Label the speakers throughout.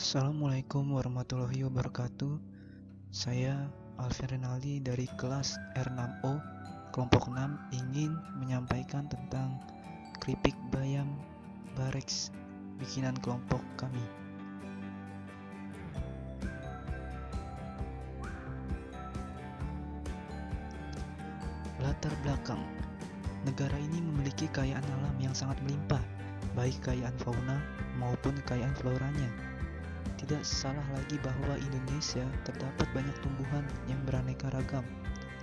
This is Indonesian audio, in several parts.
Speaker 1: Assalamualaikum warahmatullahi wabarakatuh. Saya Alvin Rinaldi dari kelas R6O kelompok 6 ingin menyampaikan tentang keripik bayam bareks bikinan kelompok kami. Latar belakang. Negara ini memiliki kekayaan alam yang sangat melimpah, baik kekayaan fauna maupun kekayaan floranya. Tidak salah lagi bahwa Indonesia terdapat banyak tumbuhan yang beraneka ragam,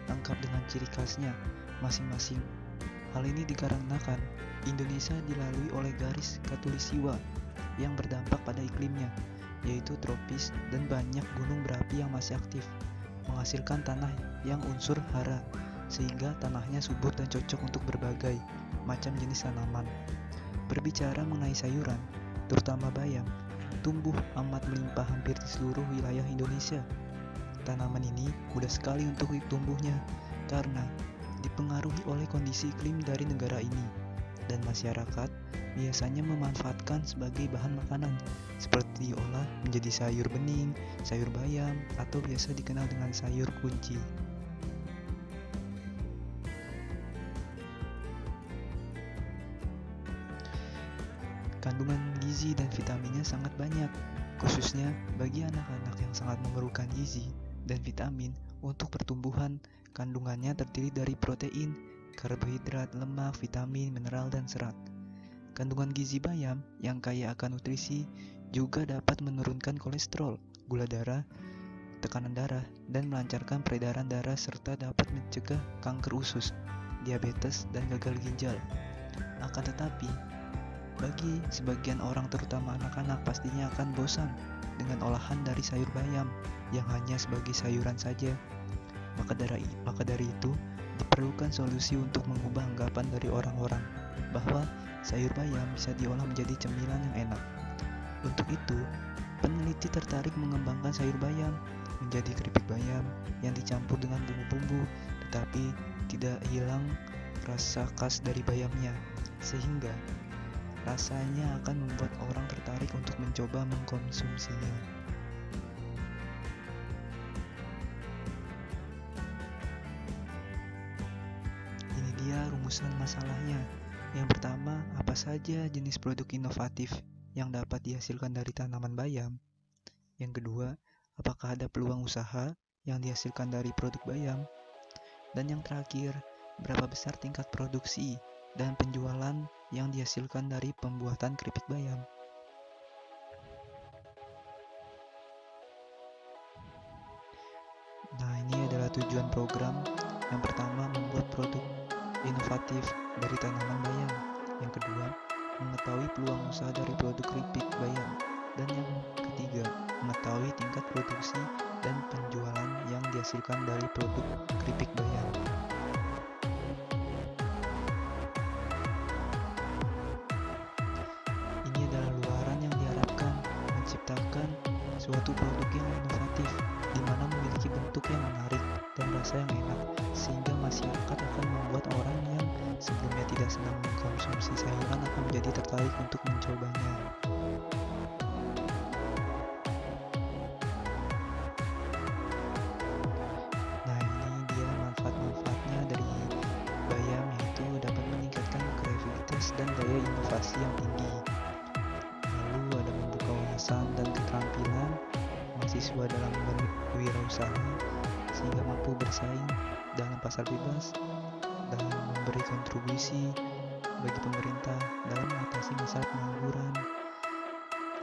Speaker 1: lengkap dengan ciri khasnya masing-masing. Hal ini dikarenakan Indonesia dilalui oleh garis khatulistiwa yang berdampak pada iklimnya, yaitu tropis dan banyak gunung berapi yang masih aktif, menghasilkan tanah yang unsur hara, sehingga tanahnya subur dan cocok untuk berbagai macam jenis tanaman. Berbicara mengenai sayuran, terutama bayam, tumbuh amat melimpah hampir di seluruh wilayah Indonesia. Tanaman ini mudah sekali untuk tumbuhnya karena dipengaruhi oleh kondisi iklim dari negara ini, dan masyarakat biasanya memanfaatkan sebagai bahan makanan seperti diolah menjadi sayur bening, sayur bayam, atau biasa dikenal dengan sayur kunci. Kandungan gizi dan vitaminnya sangat banyak, khususnya bagi anak-anak yang sangat memerlukan gizi dan vitamin untuk pertumbuhan. Kandungannya terdiri dari protein, karbohidrat, lemak, vitamin, mineral, dan serat. Kandungan gizi bayam yang kaya akan nutrisi juga dapat menurunkan kolesterol, gula darah, tekanan darah, dan melancarkan peredaran darah serta dapat mencegah kanker usus, diabetes, dan gagal ginjal. Akan tetapi, bagi sebagian orang terutama anak-anak pastinya akan bosan dengan olahan dari sayur bayam yang hanya sebagai sayuran saja. Maka dari itu diperlukan solusi untuk mengubah anggapan dari orang-orang bahwa sayur bayam bisa diolah menjadi cemilan yang enak. Untuk itu, peneliti tertarik mengembangkan sayur bayam menjadi keripik bayam yang dicampur dengan bumbu-bumbu tetapi tidak hilang rasa khas dari bayamnya, sehingga rasanya akan membuat orang tertarik untuk mencoba mengkonsumsinya. Ini dia rumusan masalahnya. Yang pertama, apa saja jenis produk inovatif yang dapat dihasilkan dari tanaman bayam? Yang kedua, apakah ada peluang usaha yang dihasilkan dari produk bayam? Dan yang terakhir, berapa besar tingkat produksi dan penjualan yang dihasilkan dari pembuatan keripik bayam? Nah, ini adalah tujuan program. Yang pertama, membuat produk inovatif dari tanaman bayam. Yang kedua, mengetahui peluang usaha dari produk keripik bayam. Dan yang ketiga, mengetahui tingkat produksi dan penjualan yang dihasilkan dari produk keripik bayam. Ini adalah luaran yang diharapkan menciptakan suatu produk yang inovatif, di mana memiliki bentuk yang menarik dan rasa yang enak, sehingga masyarakat akan membuat orang yang sebelumnya tidak senang mengkonsumsi sayuran akan menjadi tertarik untuk mencobanya. Nah, ini dia manfaat-manfaatnya dari bayam, yaitu dapat meningkatkan kreativitas dan daya inovasi yang tinggi. Lalu ada membuka wawasan dan keterampilan mahasiswa dalam berwirausaha sehingga mampu bersaing dalam pasar bebas dan memberi kontribusi bagi pemerintah dalam mengatasi masalah pengangguran.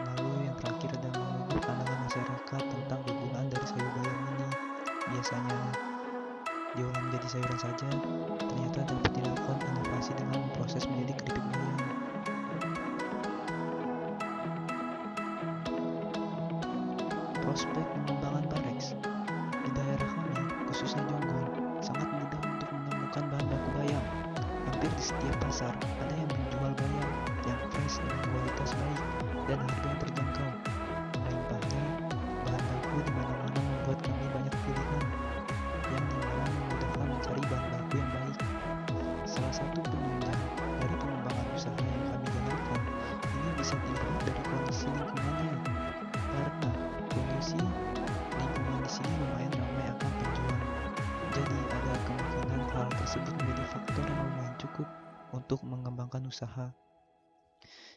Speaker 1: Lalu yang terakhir ada mengubah pandangan masyarakat tentang kegunaan dari sayur bayam ini. Biasanya diolah menjadi sayuran saja, ternyata dapat dilakukan inovasi dengan proses menjadi keripik bayam. Prospek pengembangan bareks di daerah kami, khususnya Jonggol, sangat mudah untuk menemukan bahan baku bayam. Hampir di setiap pasar ada yang menjual bayam yang fresh dengan kualitas baik dan harga yang terjangkau. Melimpahnya bahan baku di mana-mana membuat kami banyak pilihan yang dimana memudahkan mencari bahan baku yang baik. Salah satu penunjang dari pengembangan usaha yang kami jalankan ini bisa dilihat dari kondisi lingkungannya, karena tersebut menjadi faktor yang lumayan cukup untuk mengembangkan usaha,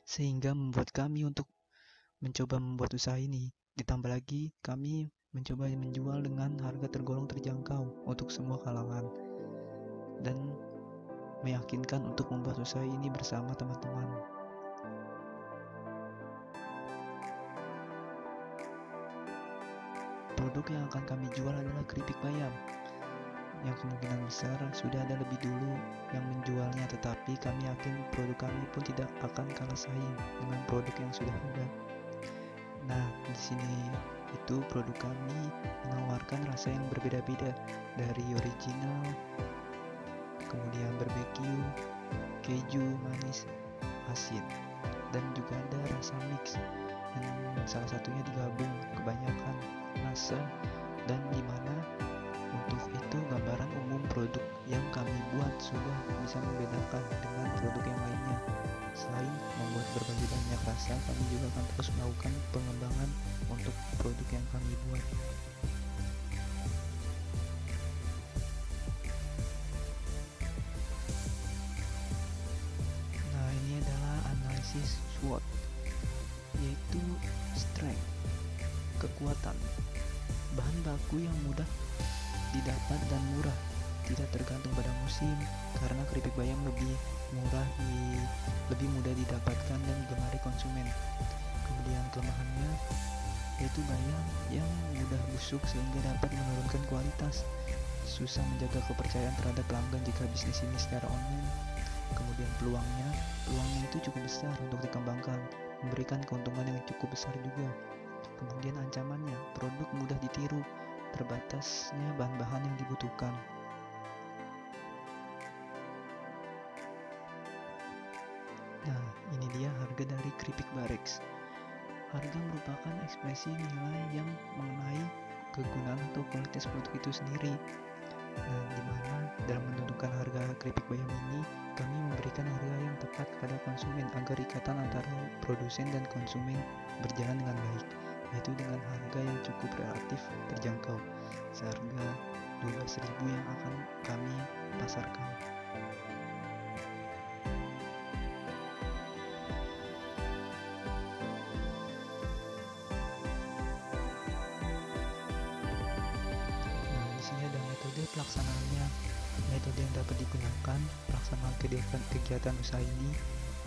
Speaker 1: sehingga membuat kami untuk mencoba membuat usaha ini. Ditambah lagi, kami mencoba menjual dengan harga tergolong terjangkau untuk semua kalangan, dan meyakinkan untuk membuat usaha ini bersama teman-teman. Produk yang akan kami jual adalah keripik bayam, yang kemungkinan besar sudah ada lebih dulu yang menjualnya, tetapi kami yakin produk kami pun tidak akan kalah saing dengan produk yang sudah ada. Nah, di sini itu produk kami menawarkan rasa yang berbeda-beda, dari original, kemudian barbecue, keju, manis, asin, dan juga ada rasa mix yang salah satunya digabung kebanyakan rasa, dan dimana untuk itu gambaran umum produk yang kami buat sudah bisa membedakan dengan produk yang lainnya. Selain membuat berbagai banyak rasa, kami juga akan terus melakukan pengembangan untuk produk yang kami buat. Nah, ini adalah analisis SWOT, yaitu strength, kekuatan, bahan baku yang mudah didapat dan murah, tidak tergantung pada musim, karena keripik bayam lebih mudah didapatkan dan digemari konsumen. Kemudian kelemahannya yaitu bayam yang mudah busuk sehingga dapat menurunkan kualitas, susah menjaga kepercayaan terhadap pelanggan jika bisnis ini secara online. Kemudian peluangnya itu cukup besar untuk dikembangkan, memberikan keuntungan yang cukup besar juga. Kemudian ancamannya, produk mudah ditiru, terbatasnya bahan-bahan yang dibutuhkan. Nah, ini dia harga dari keripik Barex. Harga merupakan ekspresi nilai yang mengenai kegunaan atau kualitas produk itu sendiri. Nah, dimana dalam menentukan harga keripik bayam ini, kami memberikan harga yang tepat kepada konsumen agar ikatan antara produsen dan konsumen berjalan dengan baik, yaitu dengan harga yang cukup relatif terjangkau, seharga 12.000 yang akan kami pasarkan. Nah, di sini ada metode pelaksanaannya. Metode yang dapat digunakan pelaksanaan kegiatan usaha ini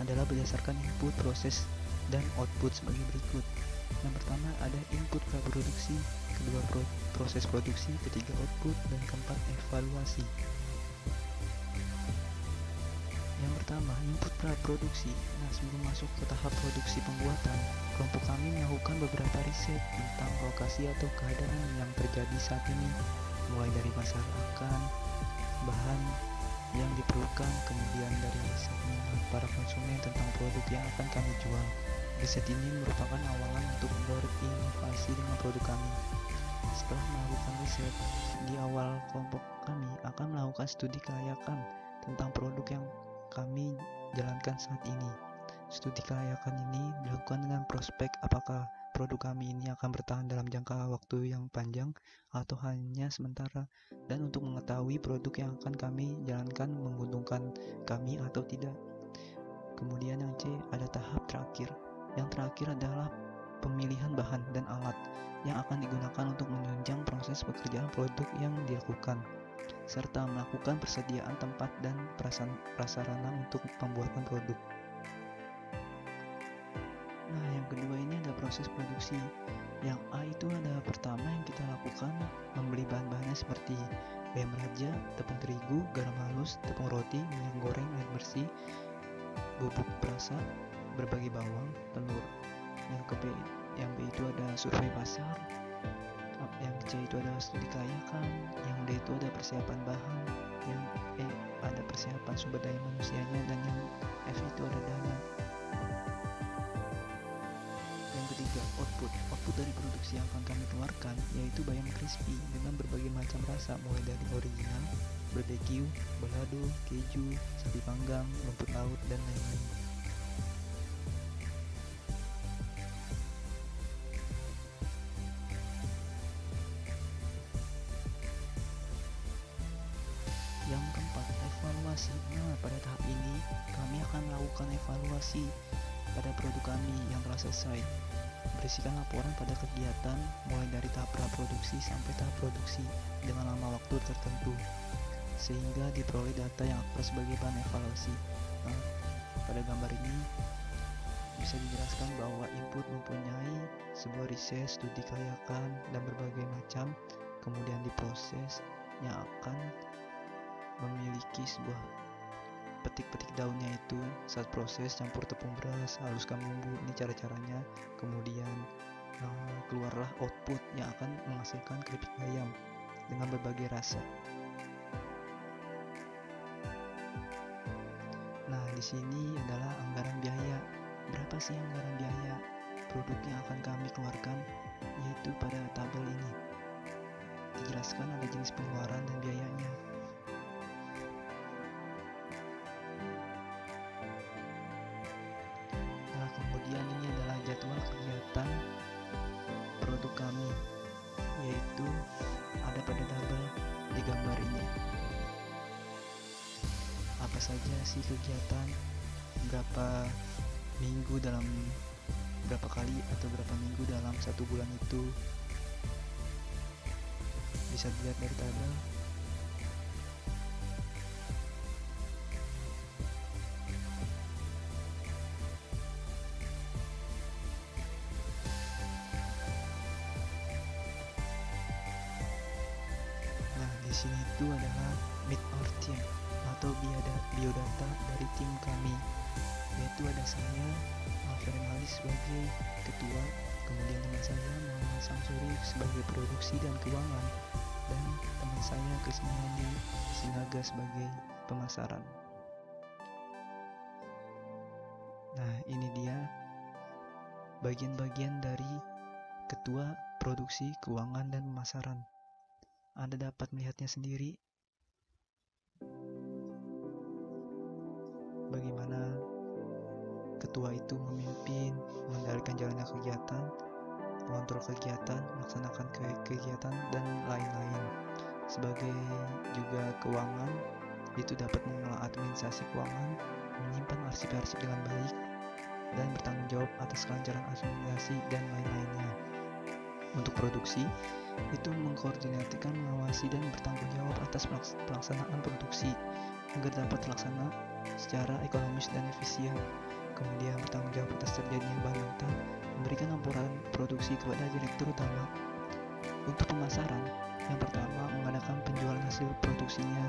Speaker 1: adalah berdasarkan input, proses, dan output sebagai berikut. Yang pertama ada input praproduksi, kedua proses produksi, ketiga output, dan keempat evaluasi. Yang pertama, input praproduksi. Nah, sebelum masuk ke tahap produksi pembuatan, kelompok kami melakukan beberapa riset tentang lokasi atau keadaan yang terjadi saat ini, mulai dari pasar akan, bahan yang diperlukan, kemudian dari riset minat para konsumen tentang produk yang akan kami jual. Riset ini merupakan awalan untuk berinovasi dengan produk kami. Setelah melakukan riset, di awal kelompok kami akan melakukan studi kelayakan tentang produk yang kami jalankan saat ini. Studi kelayakan ini dilakukan dengan prospek apakah produk kami ini akan bertahan dalam jangka waktu yang panjang atau hanya sementara, dan untuk mengetahui produk yang akan kami jalankan menguntungkan kami atau tidak. Kemudian yang C, ada tahap terakhir. Yang terakhir adalah pemilihan bahan dan alat yang akan digunakan untuk menunjang proses pekerjaan produk yang dilakukan, serta melakukan persediaan tempat dan prasarana untuk pembuatan produk. Nah, yang kedua ini ada proses produksi. Yang A itu ada pertama yang kita lakukan membeli bahan-bahannya seperti bayam raja, tepung terigu, garam halus, tepung roti, minyak goreng, air bersih, bubuk perasa, berbagai bawang, telur. Yang B itu ada survei pasar. Yang C itu ada studi kelayakan. Yang D itu ada persiapan bahan. Yang E ada persiapan sumber daya manusianya, dan yang F itu ada dana. Yang ketiga, output. Output dari produksi yang akan kami keluarkan yaitu bayam crispy dengan berbagai macam rasa, mulai dari original, barbecue, balado, keju, sapi panggang, rumput laut, dan lain-lain. Yang keempat, evaluasi. Nah, pada tahap ini kami akan melakukan evaluasi pada produk kami yang telah selesai. Berisikan laporan pada kegiatan mulai dari tahap praproduksi sampai tahap produksi dengan lama waktu tertentu, sehingga diperoleh data yang akurat sebagai bahan evaluasi. Nah, pada gambar ini bisa dijelaskan bahwa input mempunyai sebuah riset, studi kelayakan, dan berbagai macam, kemudian diproses yang akan memiliki sebuah petik-petik daunnya itu saat proses campur tepung beras, haluskan bumbu, ini cara-caranya. Kemudian keluarlah output yang akan menghasilkan keripik ayam dengan berbagai rasa. Nah, di sini adalah anggaran biaya. Berapa sih anggaran biaya produk yang akan kami keluarkan? Yaitu pada tabel ini dijelaskan ada jenis pengeluaran dan biayanya. Nah, kemudian ini adalah jadwal kegiatan produk kami, yaitu ada pada tabel di gambar ini. Apa saja sih kegiatan, berapa minggu dalam berapa kali atau berapa minggu dalam satu bulan itu, bisa dilihat dari tabel. Nah, di sini itu adalah meet our team atau biodata dari tim kami, yaitu ada saya, Alfred sebagai ketua, kemudian teman saya Muhammad Samsuri sebagai produksi dan keuangan, dan teman saya Krisnayandi Sinaga sebagai pemasaran. Nah, ini dia bagian-bagian dari ketua, produksi, keuangan, dan pemasaran. Anda dapat melihatnya sendiri bagaimana ketua itu memimpin, mengendalikan jalannya kegiatan, mengontrol kegiatan, melaksanakan kegiatan, dan lain-lain. Sebagai juga keuangan, itu dapat mengelola administrasi keuangan, menyimpan arsip-arsip dengan baik, dan bertanggung jawab atas kelancaran administrasi dan lain-lainnya. Untuk produksi, itu mengkoordinasikan, mengawasi, dan bertanggung jawab atas pelaksanaan produksi agar dapat terlaksana secara ekonomis dan efisien. Kemudian bertanggung jawab atas terjadinya bahan mentah, memberikan laporan produksi kepada direktur utama. Untuk pemasaran, yang pertama mengadakan penjualan hasil produksinya,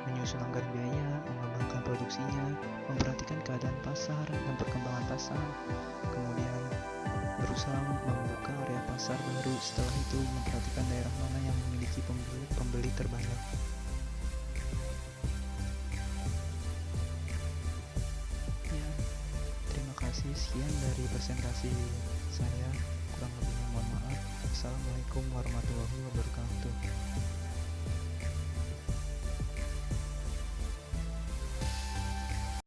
Speaker 1: menyusun anggaran biaya, mengembangkan produksinya, memperhatikan keadaan pasar dan perkembangan pasar, kemudian berusaha membuka area pasar baru. Setelah itu memperhatikan daerah mana yang memiliki pembeli terbanyak. Ya, terima kasih, sekian dari presentasi saya, kurang lebihnya mohon maaf. Assalamualaikum warahmatullahi wabarakatuh.